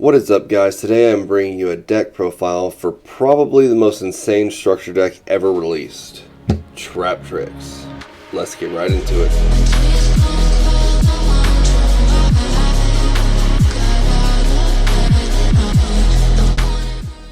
What is up, guys? Today I'm bringing you a deck profile for probably the most insane structure deck ever released, Traptrix. Let's get right into it.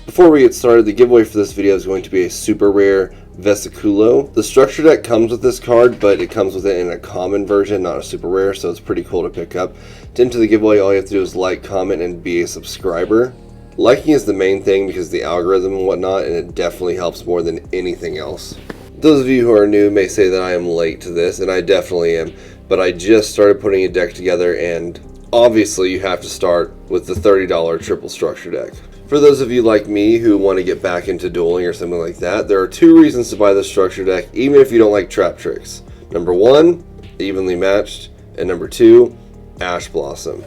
Before we get started, the giveaway for this video is going to be a super rare Yugioh. The structure deck comes with this card, but it comes with it in a common version, not a super rare, so it's pretty cool to pick up. To enter the giveaway, all you have to do is like, comment, and be a subscriber. Liking is the main thing because the algorithm and whatnot, and it definitely helps more than anything else. Those of you who are new may say that I am late to this, and I definitely am, but I just started putting a deck together, and obviously you have to start with the $30 triple structure deck. For those of you like me who want to get back into dueling or something like that, there are two reasons to buy this structure deck, even if you don't like Traptrix. Number one, evenly matched, and number two, Ash Blossom.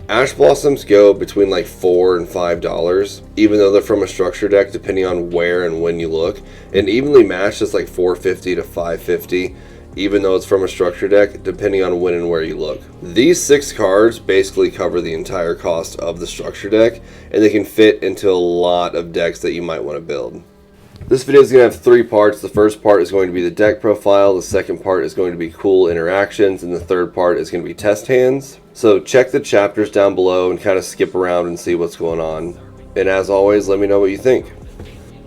Ash Blossoms go between like $4 and $5, even though they're from a structure deck, depending on where and when you look. And evenly matched is like $4.50 to $5.50. Even though it's from a structure deck, depending on when and where you look. These 6 cards basically cover the entire cost of the structure deck, and they can fit into a lot of decks that you might want to build. This video is going to have 3 parts. The first part is going to be the deck profile, the second part is going to be cool interactions, and the third part is going to be test hands. So check the chapters down below and kind of skip around and see what's going on. And as always, let me know what you think.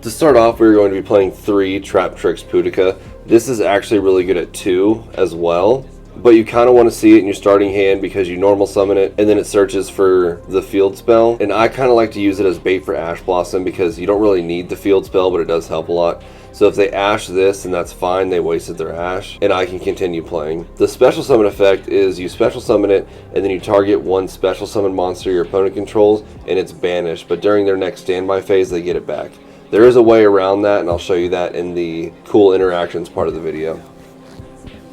To start off, we're going to be playing 3 Traptrix Pudica. This is actually really good at 2 as well, but you kind of want to see it in your starting hand because you normal summon it and then it searches for the field spell. And I kind of like to use it as bait for Ash Blossom because you don't really need the field spell, but it does help a lot. So if they ash this, then that's fine, they wasted their ash, and I can continue playing. The special summon effect is you special summon it, and then you target one special summon monster your opponent controls, and it's banished, but during their next standby phase, they get it back. There is a way around that, and I'll show you that in the cool interactions part of the video.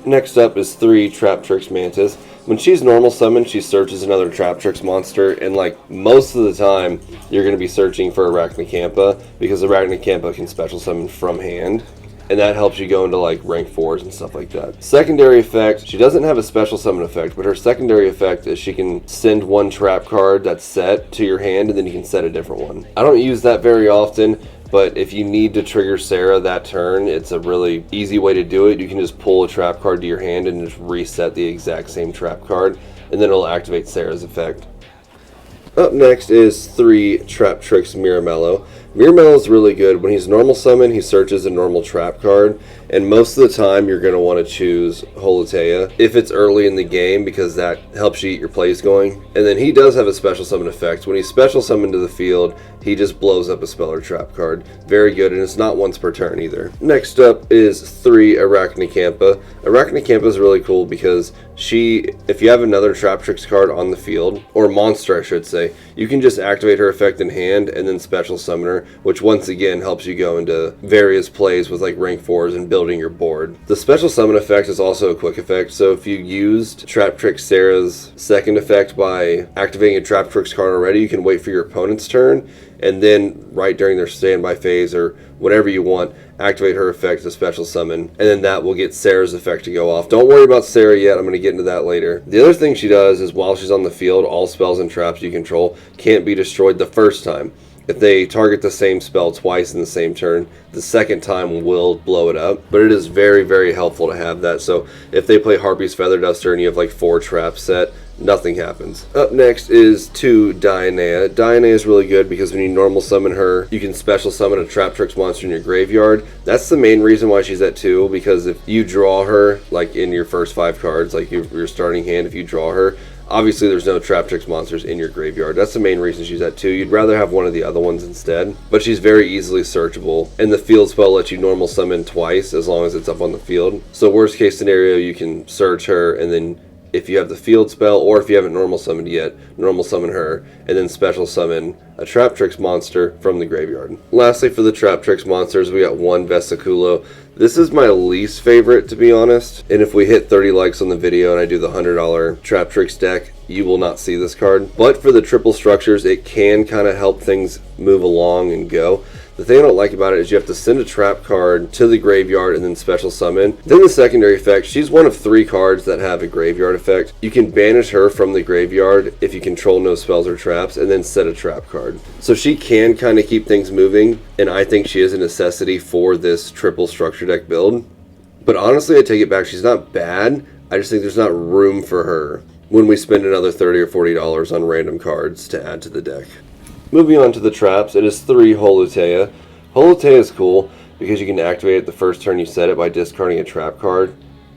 Next up is 3 Traptrix Mantis. When she's normal summoned, she searches another Traptrix monster, and like most of the time, you're going to be searching for Arachnicampa, because Arachnicampa can special summon from hand, and that helps you go into like rank 4s and stuff like that. Secondary effect, she doesn't have a special summon effect, but her secondary effect is she can send one trap card that's set to your hand, and then you can set a different one. I don't use that very often, but if you need to trigger Sarah that turn, it's a really easy way to do it. You can just pull a trap card to your hand and just reset the exact same trap card, and then it'll activate Sarah's effect. Up next is 3 Traptrix Miramello. Miramello is really good. When he's normal summon, he searches a normal trap card, and most of the time you're going to want to choose Holotea if it's early in the game because that helps you get your plays going. And then he does have a special summon effect. When he's special summoned to the field, he just blows up a spell or trap card. Very good, and it's not once per turn either. Next up is 3 Arachnicampa. Arachnicampa is really cool because if you have another Traptrix card on the field, or monster I should say, you can just activate her effect in hand and then special summon her, which once again helps you go into various plays with like rank 4s and building your board. The special summon effect is also a quick effect, so if you used Traptrix Sarah's second effect by activating a Traptrix card already, you can wait for your opponent's turn, and then right during their standby phase or whatever you want, activate her effect to special summon, and then that will get Sarah's effect to go off. Don't worry about Sarah yet, I'm going to get into that later. The other thing she does is while she's on the field, all spells and traps you control can't be destroyed the first time. If they target the same spell twice in the same turn, the second time will blow it up. But it is very, very helpful to have that. So if they play Harpy's Feather Duster and you have like 4 traps set, nothing happens. Up next is 2 Dionea. Dionea is really good because when you normal summon her, you can special summon a Traptrix monster in your graveyard. That's the main reason why she's at 2, because if you draw her, like in your first 5 cards, like your starting hand, if you draw her, obviously there's no Traptrix monsters in your graveyard. That's the main reason she's at 2. You'd rather have one of the other ones instead, but she's very easily searchable, and the field spell lets you normal summon twice as long as it's up on the field. So worst case scenario, you can search her, and then if you have the field spell, or if you haven't normal summoned yet, normal summon her, and then special summon a Traptrix monster from the graveyard. Lastly, for the Traptrix monsters, we got 1 Yugioh. This is my least favorite, to be honest, and if we hit 30 likes on the video and I do the $100 Traptrix deck, you will not see this card. But for the triple structures, it can kind of help things move along and go. The thing I don't like about it is you have to send a trap card to the graveyard and then special summon. Then the secondary effect, she's one of 3 cards that have a graveyard effect. You can banish her from the graveyard if you control no spells or traps, and then set a trap card. So she can kind of keep things moving, and I think she is a necessity for this triple structure deck build. But honestly, I take it back, she's not bad. I just think there's not room for her when we spend another $30 or $40 on random cards to add to the deck. Moving on to the traps, it is 3 Holutea. Holutea is cool because you can activate it the first turn you set it by discarding a trap card.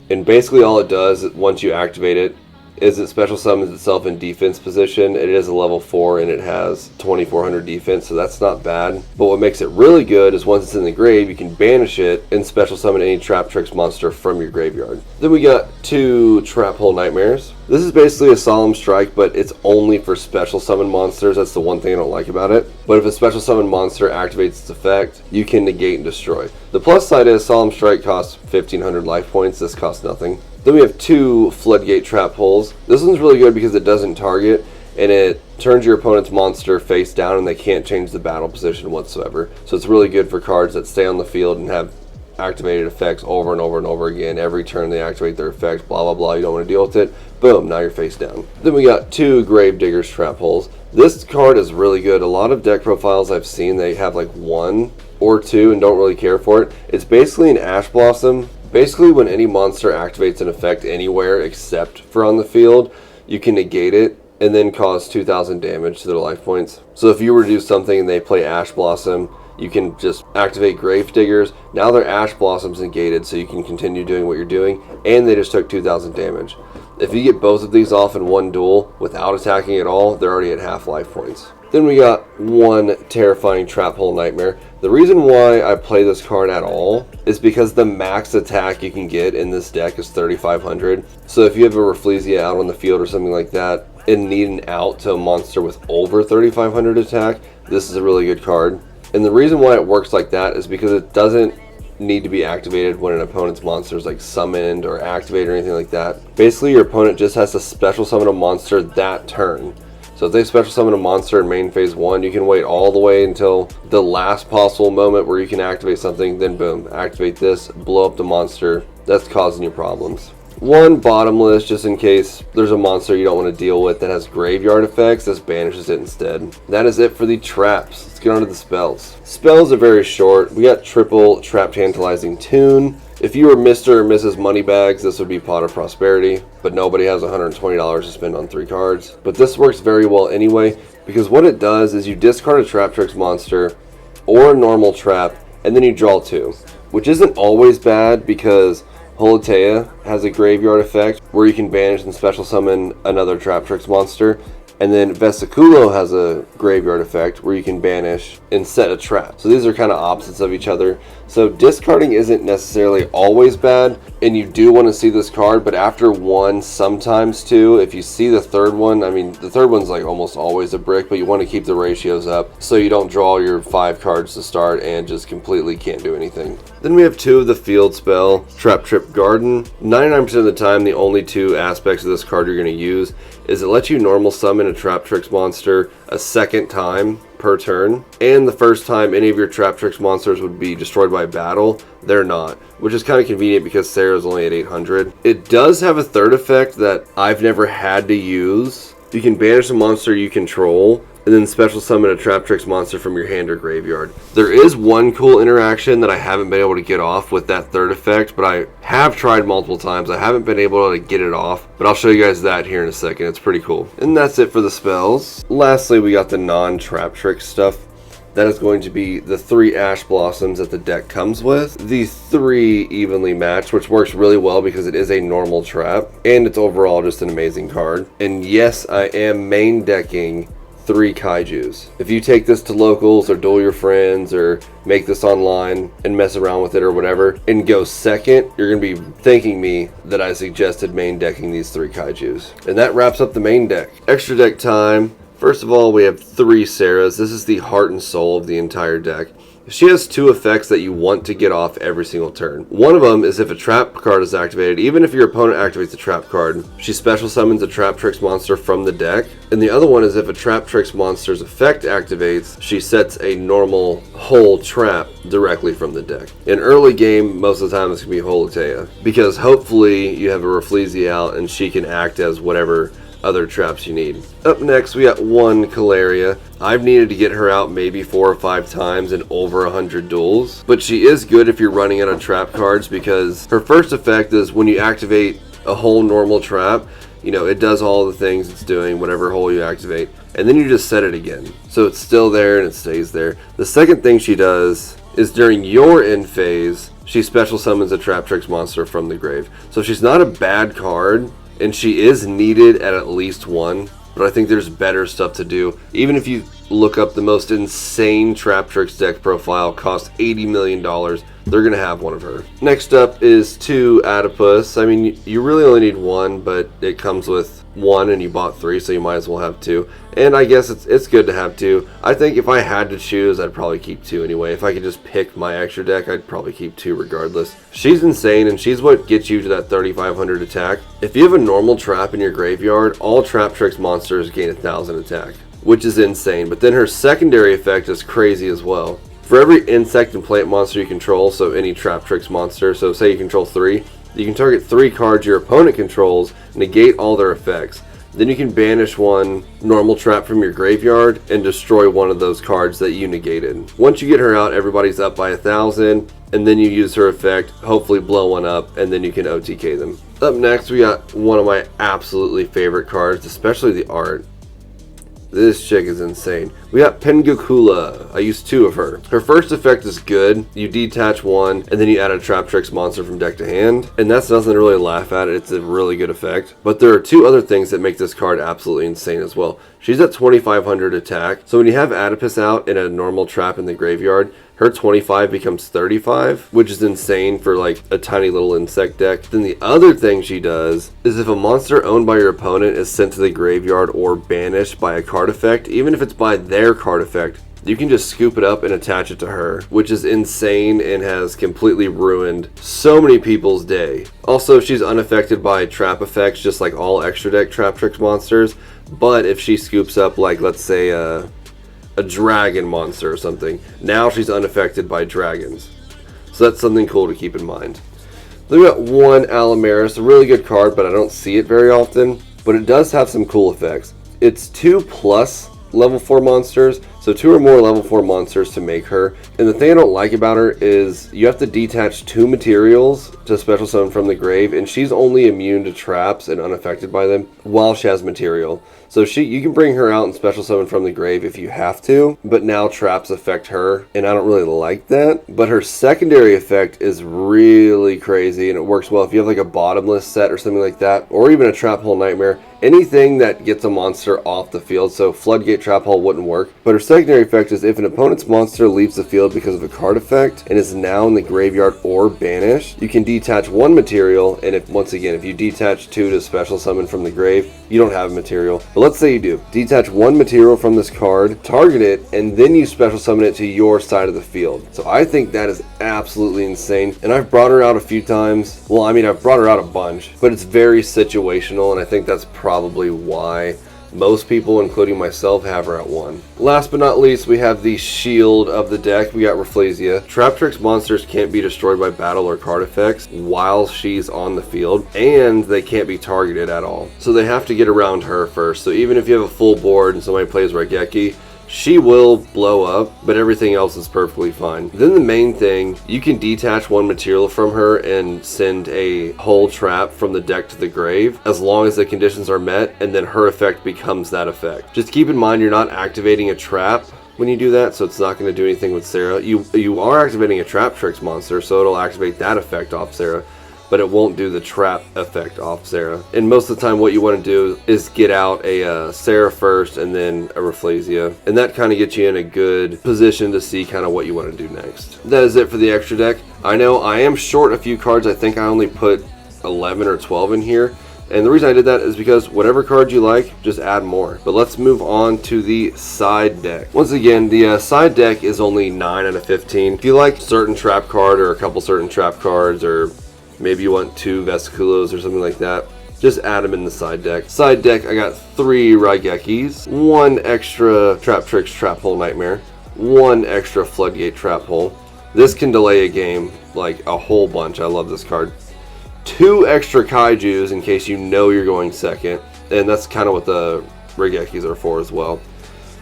And basically all it does once you activate it is it special summons itself in defense position. It is a level 4 and it has 2400 defense, so that's not bad. But what makes it really good is once it's in the grave, you can banish it and special summon any Traptrix monster from your graveyard. Then we got 2 Trap Hole Nightmares. This is basically a Solemn Strike, but it's only for special summon monsters. That's the one thing I don't like about it. But if a special summon monster activates its effect, you can negate and destroy. The plus side is Solemn Strike costs 1500 life points. This costs nothing. Then we have 2 Floodgate Trap Holes. This one's really good because it doesn't target and it turns your opponent's monster face down and they can't change the battle position whatsoever. So it's really good for cards that stay on the field and have activated effects over and over and over again. Every turn they activate their effects, blah blah blah, you don't want to deal with it. Boom, now you're face down. Then we got 2 Gravedigger's Trap Holes. This card is really good. A lot of deck profiles I've seen, they have like 1 or 2 and don't really care for it. It's basically an Ash Blossom. Basically, when any monster activates an effect anywhere except for on the field, you can negate it and then cause 2000 damage to their life points. So if you were to do something and they play Ash Blossom, you can just activate Gravediggers. Now their Ash Blossom's negated, so you can continue doing what you're doing, and they just took 2000 damage. If you get both of these off in one duel without attacking at all, they're already at half life points. Then we got 1 Terrifying Trap Hole Nightmare. The reason why I play this card at all is because the max attack you can get in this deck is 3500. So if you have a Rafflesia out on the field or something like that and need an out to a monster with over 3500 attack, this is a really good card. And the reason why it works like that is because it doesn't need to be activated when an opponent's monster is like summoned or activated or anything like that. Basically, your opponent just has to special summon a monster that turn. So if they special summon a monster in main phase 1, you can wait all the way until the last possible moment where you can activate something, then boom, activate this, blow up the monster that's causing you problems. 1 Bottomless, just in case there's a monster you don't want to deal with that has graveyard effects, this banishes it instead. That is it for the traps. Let's get on to the spells. Spells are very short. We got triple Trap Tantalizing Tune. If you were Mr. or Mrs. Moneybags, this would be Pot of Prosperity, but nobody has $120 to spend on 3 cards. But this works very well anyway, because what it does is you discard a Traptrix monster or a normal trap, and then you draw 2, which isn't always bad because Holutea has a graveyard effect where you can banish and special summon another Traptrix monster. And then Vesiculo has a graveyard effect where you can banish and set a trap. So these are kind of opposites of each other. So discarding isn't necessarily always bad, and you do want to see this card, but after 1, sometimes 2, if you see the 3rd one, I mean, the 3rd one's like almost always a brick, but you want to keep the ratios up so you don't draw your 5 cards to start and just completely can't do anything. Then we have 2 of the field spell, Trap Trip Garden. 99% of the time, the only 2 aspects of this card you're going to use is it lets you normal summon a Traptrix monster a 2nd time per turn, and the first time any of your Traptrix monsters would be destroyed by battle, they're not, which is kind of convenient because Sarah's only at 800. It does have a 3rd effect that I've never had to use. You can banish a monster you control and then special summon a Traptrix monster from your hand or graveyard. There is one cool interaction that I haven't been able to get off with that 3rd effect, but I have tried multiple times. I haven't been able to get it off, but I'll show you guys that here in a second. It's pretty cool. And that's it for the spells. Lastly, we got the non-Traptrix stuff. That is going to be the 3 Ash Blossoms that the deck comes with. The 3 evenly matched, which works really well because it is a normal trap, and it's overall just an amazing card. And yes, I am main decking 3 Kaijus. If you take this to locals or duel your friends or make this online and mess around with it or whatever and go 2nd, you're going to be thanking me that I suggested main decking these 3 Kaijus. And that wraps up the main deck. Extra deck time. First of all, we have 3 Sarahs. This is the heart and soul of the entire deck. She has two effects that you want to get off every single turn. One of them is if a trap card is activated, even if your opponent activates a trap card, she special summons a Traptrix monster from the deck. And the other one is if a Traptrix monster's effect activates, she sets a normal whole trap directly from the deck. In early game, most of the time it's going to be Holotea, because hopefully you have a Rafflesia out and she can act as whatever other traps you need. Up next, we got one Calaria. I've needed to get her out maybe 4 or 5 times in over 100 duels, but she is good if you're running out of trap cards, because her first effect is when you activate a whole normal trap, you know, it does all the things it's doing, whatever hole you activate, and then you just set it again. So it's still there and it stays there. The second thing she does is during your end phase, she special summons a Traptrix monster from the grave. So she's not a bad card, and she is needed at least one, but I think there's better stuff to do. Even if you look up the most insane Traptrix deck profile, costs $80 million, they're going to have one of her. Next up is 2 Adipus. I mean, you really only need 1, but it comes with 1 and you bought 3, so you might as well have 2. And I guess it's good to have 2. I think if I had to choose, I'd probably keep 2 anyway. If I could just pick my extra deck, I'd probably keep 2 regardless. She's insane, and she's what gets you to that 3,500 attack. If you have a normal trap in your graveyard, all Traptrix monsters gain 1,000 attack, which is insane. But then her secondary effect is crazy as well. For every insect and plant monster you control, so any Traptrix monster, so say you control 3, you can target 3 cards your opponent controls, negate all their effects. Then you can banish one normal trap from your graveyard and destroy one of those cards that you negated. Once you get her out, everybody's up by 1,000, and then you use her effect, hopefully blow one up, and then you can OTK them. Up next, we got one of my absolutely favorite cards, especially the art. This chick is insane. We got Pengakula. I used 2 of her. Her first effect is good. You detach 1, and then you add a Traptrix monster from deck to hand. And that's nothing to really laugh at. It's a really good effect. But there are 2 other things that make this card absolutely insane as well. She's at 2,500 attack. So when you have Adipus out in a normal trap in the graveyard, her 25 becomes 35, which is insane for like a tiny little insect deck. Then the other thing she does is if a monster owned by your opponent is sent to the graveyard or banished by a card effect, even if it's by their card effect, you can just scoop it up and attach it to her, which is insane and has completely ruined so many people's day. Also, she's unaffected by trap effects, just like all extra deck Traptrix monsters. But if she scoops up, like let's say a dragon monster or something, now she's unaffected by dragons. So that's something cool to keep in mind. Then we got 1 Alamaris, a really good card, but I don't see it very often. But it does have some cool effects. It's 2+ level 4 monsters, so 2 or more level 4 monsters to make her. And the thing I don't like about her is you have to detach 2 materials to special summon from the grave, and she's only immune to traps and unaffected by them while she has material. So you can bring her out and special summon from the grave if you have to, but now traps affect her, and I don't really like that. But her secondary effect is really crazy, and it works well if you have like a bottomless set or something like that, or even a trap hole nightmare. Anything that gets a monster off the field, so floodgate trap hole wouldn't work. But her secondary effect is if an opponent's monster leaves the field because of a card effect and is now in the graveyard or banished, you can detach 1 material, and if you detach 2 to special summon from the grave, you don't have a material. But let's say you do. Detach 1 material from this card, target it, and then you special summon it to your side of the field. So I think that is absolutely insane, and I've brought her out a few times. Well, I mean, I've brought her out a bunch, but it's very situational, and I think that's probably why most people, including myself, have her at 1. Last but not least, we have the shield of the deck. We got Rafflesia. Traptrix monsters can't be destroyed by battle or card effects while she's on the field, and they can't be targeted at all. So they have to get around her first. So even if you have a full board and somebody plays Raigeki, she will blow up, but everything else is perfectly fine. Then the main thing, you can detach 1 material from her and send a whole trap from the deck to the grave, as long as the conditions are met, and then her effect becomes that effect. Just keep in mind you're not activating a trap when you do that, so it's not going to do anything with Sarah. You are activating a Traptrix monster, so it'll activate that effect off Sarah, but it won't do the trap effect off Sarah. And most of the time what you want to do is get out a Sarah first and then a Rafflesia, and that kind of gets you in a good position to see kind of what you want to do next. That is it for the extra deck. I know I am short a few cards. I think I only put 11 or 12 in here, And the reason I did that is because whatever card you like, just add more. But let's move on to the side deck. Once again, the side deck is only 9 out of 15. If you like certain trap card or a couple certain trap cards, or maybe you want 2 Vesiculos or something like that, just add them in the side deck. Side deck, I got 3 Raigekis, 1 extra Traptrix Trap Hole Nightmare, 1 extra Floodgate Trap Hole. This can delay a game like a whole bunch. I love this card. 2 extra Kaijus in case you know you're going second, and that's kind of what the Raigekis are for as well.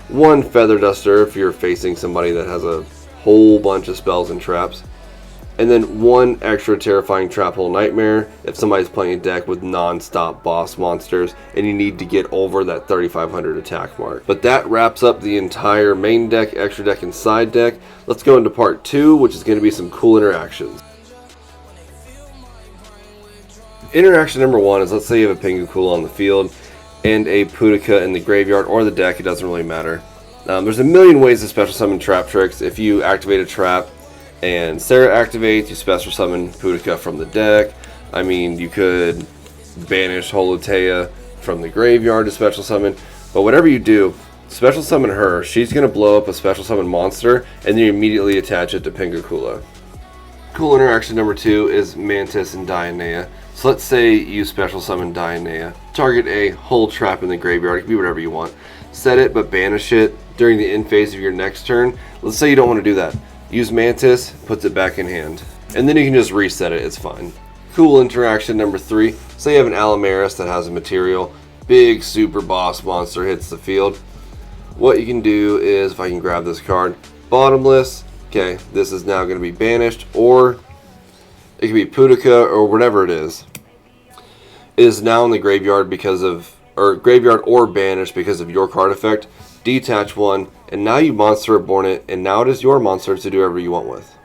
1 Feather Duster if you're facing somebody that has a whole bunch of spells and traps. And then 1 extra Terrifying Trap Hole Nightmare if somebody's playing a deck with non-stop boss monsters and you need to get over that 3,500 attack mark. But that wraps up the entire main deck, extra deck, and side deck. Let's go into part 2, which is going to be some cool interactions. Interaction number 1 is, let's say you have a Pengu Kula on the field and a Pudica in the graveyard or the deck, it doesn't really matter. There's a million ways to special summon Traptrix. If you activate a trap and Sarah activates, you special summon Pudica from the deck. I mean, you could banish Holotea from the graveyard to special summon, but whatever you do, special summon her. She's going to blow up a special summon monster, and then you immediately attach it to Pengu Kula. Cool interaction number 2 is Mantis and Dionea. So let's say you special summon Dionea. Target a whole trap in the graveyard. It can be whatever you want. Set it, but banish it during the end phase of your next turn. Let's say you don't want to do that. Use Mantis, puts it back in hand. And then you can just reset it, it's fine. Cool interaction number 3. Say you have an Alamaris that has a material. Big super boss monster hits the field. What you can do is, if I can grab this card, Bottomless. Okay, this is now going to be banished, or it could be Pudica or whatever it is. It is now in the graveyard because of, or graveyard or banished because of your card effect. Detach 1, and now you monster reborn it, and now it is your monster to do whatever you want with.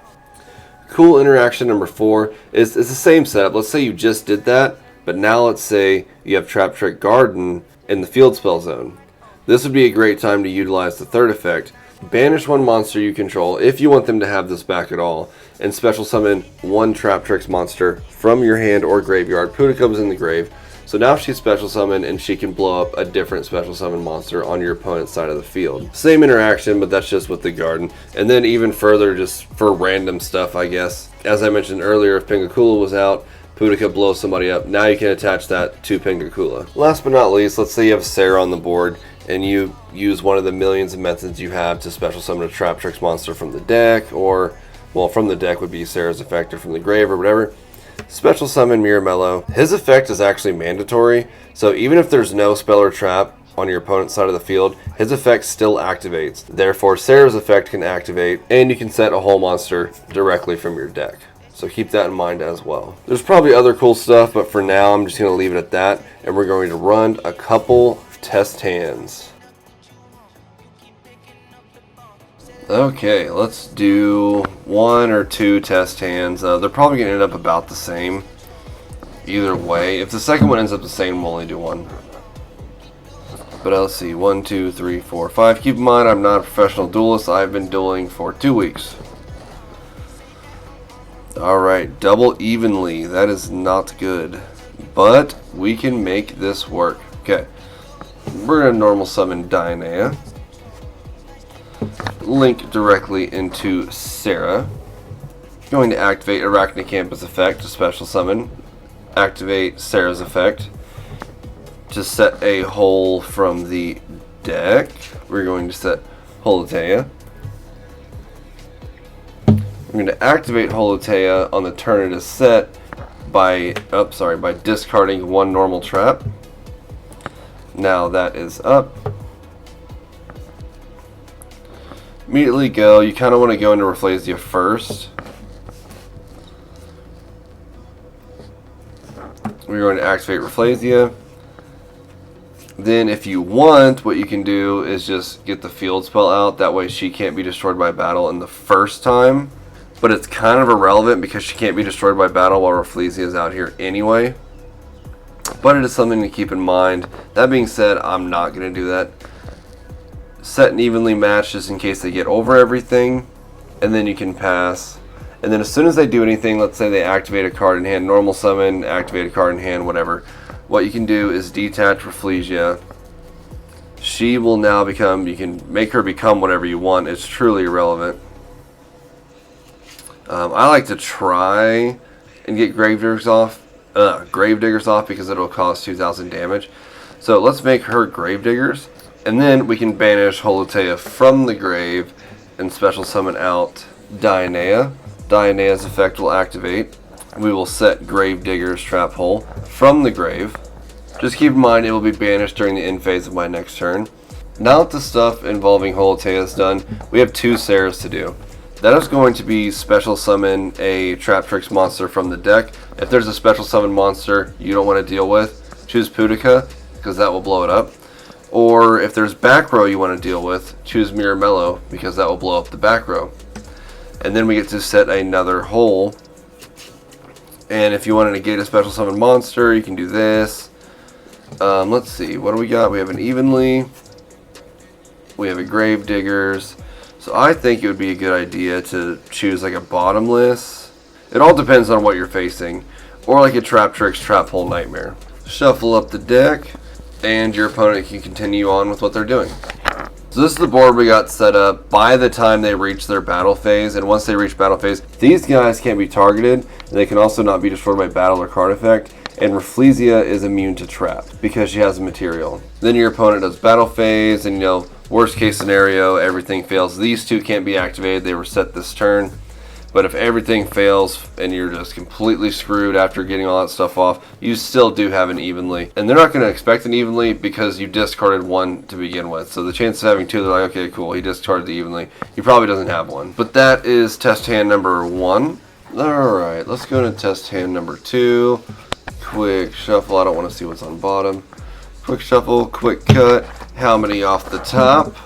Cool interaction number 4 is the same setup. Let's say you just did that, but now let's say you have Traptrix Garden in the field spell zone. This would be a great time to utilize the third effect. Banish 1 monster you control if you want them to have this back at all, and special summon 1 Traptrix monster from your hand or graveyard. Pudica was in the grave. So now she's special summoned and she can blow up a different special summon monster on your opponent's side of the field. Same interaction, but that's just with the garden. And then even further, just for random stuff, I guess. As I mentioned earlier, if Pengu Kula was out, Pudica blows somebody up. Now you can attach that to Pengu Kula. Last but not least, let's say you have Sarah on the board and you use one of the millions of methods you have to special summon a Traptrix monster from the deck, or, well, from the deck would be Sarah's effect, or from the grave or whatever. Special summon Miramello. His effect is actually mandatory, so even if there's no spell or trap on your opponent's side of the field, his effect still activates. Therefore, Sarah's effect can activate, and you can set a whole monster directly from your deck. So keep that in mind as well. There's probably other cool stuff, but for now, I'm just going to leave it at that, and we're going to run a couple test hands. Okay, let's do 1 or 2 test hands. They're probably going to end up about the same either way. If the second one ends up the same, we'll only do 1. But let's see, 1, 2, 3, 4, 5. Keep in mind, I'm not a professional duelist. I've been dueling for 2 weeks. Alright, double evenly. That is not good. But we can make this work. Okay, we're going to normal summon Dionea. Link directly into Sarah. Going to activate Arachnocampus effect to special summon. Activate Sarah's effect to set a hole from the deck. We're going to set Holotea. I'm going to activate Holotea on the turn it is set by discarding 1 normal trap. Now that is up. Immediately go. You kind of want to go into Rafflesia first. We're going to activate Rafflesia. Then if you want, what you can do is just get the field spell out. That way she can't be destroyed by battle in the first time. But it's kind of irrelevant because she can't be destroyed by battle while Rafflesia is out here anyway. But it is something to keep in mind. That being said, I'm not going to do that. Set and evenly match just in case they get over everything. And then you can pass. And then as soon as they do anything, let's say they activate a card in hand, normal summon, activate a card in hand, whatever. what you can do is detach Rafflesia. She will now become, you can make her become whatever you want. It's truly irrelevant. I like to try and get Gravediggers off because it'll cause 2,000 damage. So let's make her Gravediggers, and then we can banish Holotea from the grave and special summon out Dionea. Dionea's effect will activate. We will set Gravedigger's trap hole from the grave. Just keep in mind it will be banished during the end phase of my next turn. Now that the stuff involving Holotea is done, we have 2 Saras to do. That is going to be special summon a Traptrix monster from the deck. If there's a special summon monster you don't want to deal with, choose Pudica, because that will blow it up. Or if there's back row you want to deal with, choose Miramello, because that will blow up the back row. And then we get to set another hole. And if you want to negate a special summon monster, you can do this. Let's see, what do we got? We have an Evenly. We have a Gravediggers. So I think it would be a good idea to choose like a bottomless. It all depends on what you're facing. Or like a Traptrix Trap Hole Nightmare. Shuffle up the deck, and your opponent can continue on with what they're doing. So this is the board we got set up by the time they reach their battle phase, and once they reach battle phase, these guys can't be targeted, and they can also not be destroyed by battle or card effect, and Rafflesia is immune to trap because she has a material. Then your opponent does battle phase, and worst case scenario, everything fails. These 2 can't be activated, they were set this turn. But if everything fails and you're just completely screwed after getting all that stuff off, you still do have an Evenly. And they're not going to expect an Evenly because you discarded 1 to begin with. So the chance of having 2, they're like, okay, cool, he discarded the Evenly. He probably doesn't have 1. But that is test hand number 1. Alright, let's go to test hand number 2. Quick shuffle, I don't want to see what's on bottom. Quick shuffle, quick cut. How many off the top?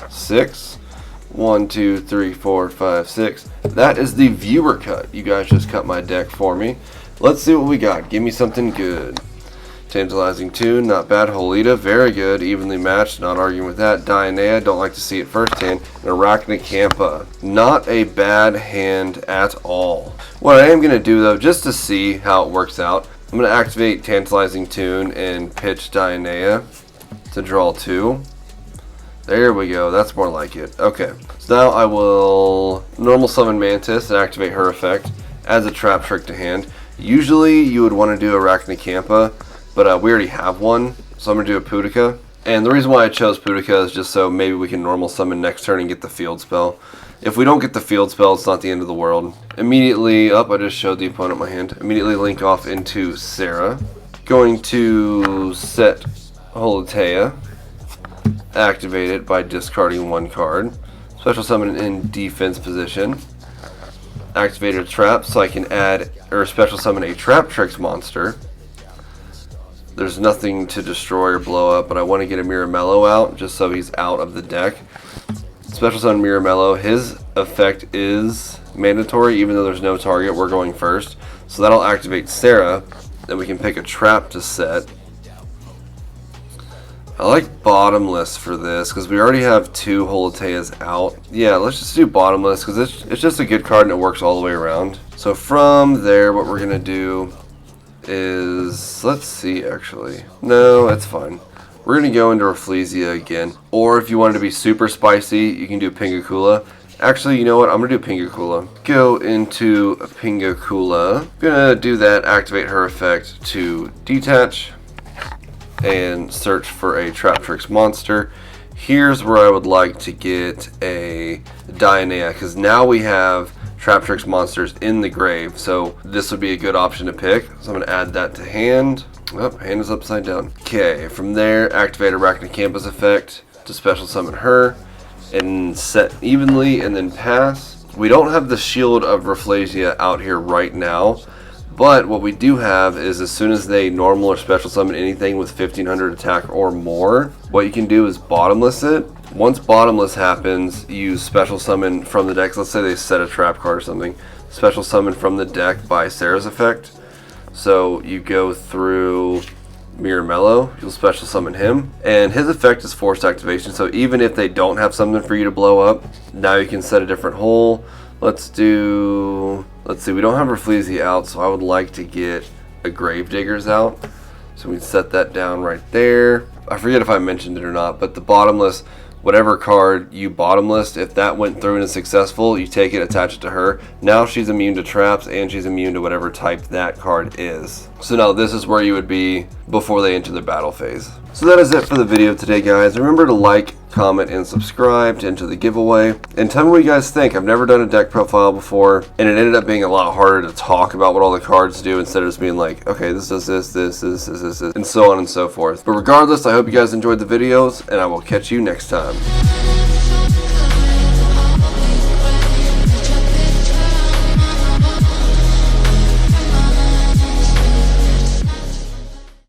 6. 1, 2, 3, 4, 5, 6. That is the viewer cut. You guys just cut my deck for me. Let's see what we got. Give me something good. Tantalizing Tune, not bad. Holita, very good. Evenly matched, not arguing with that. Dionea, don't like to see it firsthand. And Arachnacampa, not a bad hand at all. What I am going to do though, just to see how it works out, I'm going to activate Tantalizing Tune and pitch Dionea to draw 2. There we go, that's more like it. Okay, so now I will normal summon Mantis and activate her effect. Adds a trap trick to hand. Usually you would want to do Arachnacampa, but we already have one, so I'm going to do a Pudica. And the reason why I chose Pudica is just so maybe we can normal summon next turn and get the field spell. If we don't get the field spell, it's not the end of the world. Immediately, I just showed the opponent my hand. Immediately link off into Sarah. Going to set Holotea. Activate it by discarding 1 card. Special summon in defense position. Activate a trap so I can add or special summon a Traptrix monster. There's nothing to destroy or blow up, but I want to get a Miramello out just so he's out of the deck. Special summon Miramello. His effect is mandatory even though there's no target. We're going first. So that'll activate Sarah. Then we can pick a trap to set. I like bottomless for this because we already have 2 Holoteas out. Yeah, let's just do bottomless because it's just a good card and it works all the way around. So from there, what we're going to do is, let's see actually. No, it's fine. We're going to go into Rafflesia again. Or if you wanted to be super spicy, you can do Pingakula. Actually, you know what? I'm going to do Pingakula. Go into Pingakula. Going to do that, activate her effect to detach. And search for a Traptrix monster. Here's where I would like to get a Dionea, because now we have Traptrix monsters in the grave, so this would be a good option to pick. So I'm going to add that to hand. Oh, hand is upside down. Okay, from there, activate Arachnacampa's effect to special summon her, and set evenly, and then pass. We don't have the Shield of Rafflesia out here right now, but what we do have is as soon as they normal or special summon anything with 1500 attack or more, what you can do is bottomless it. Once bottomless happens, you special summon from the deck. Let's say they set a trap card or something. Special summon from the deck by Sarah's effect. So you go through Miramello, you'll special summon him, and his effect is forced activation. So even if they don't have something for you to blow up, now you can set a different hole. Let's see, we don't have Rafflesia out, so I would like to get a Gravediggers out. So we set that down right there. I forget if I mentioned it or not, but the bottomless, whatever card you bottomless, if that went through and is successful, you take it, attach it to her. Now she's immune to traps and she's immune to whatever type that card is. So now this is where you would be before they enter the battle phase. So that is it for the video today, guys. Remember to like, comment, and subscribe to enter the giveaway. And tell me what you guys think. I've never done a deck profile before, and it ended up being a lot harder to talk about what all the cards do instead of just being like, okay, this does this, and so on and so forth. But regardless, I hope you guys enjoyed the videos, and I will catch you next time.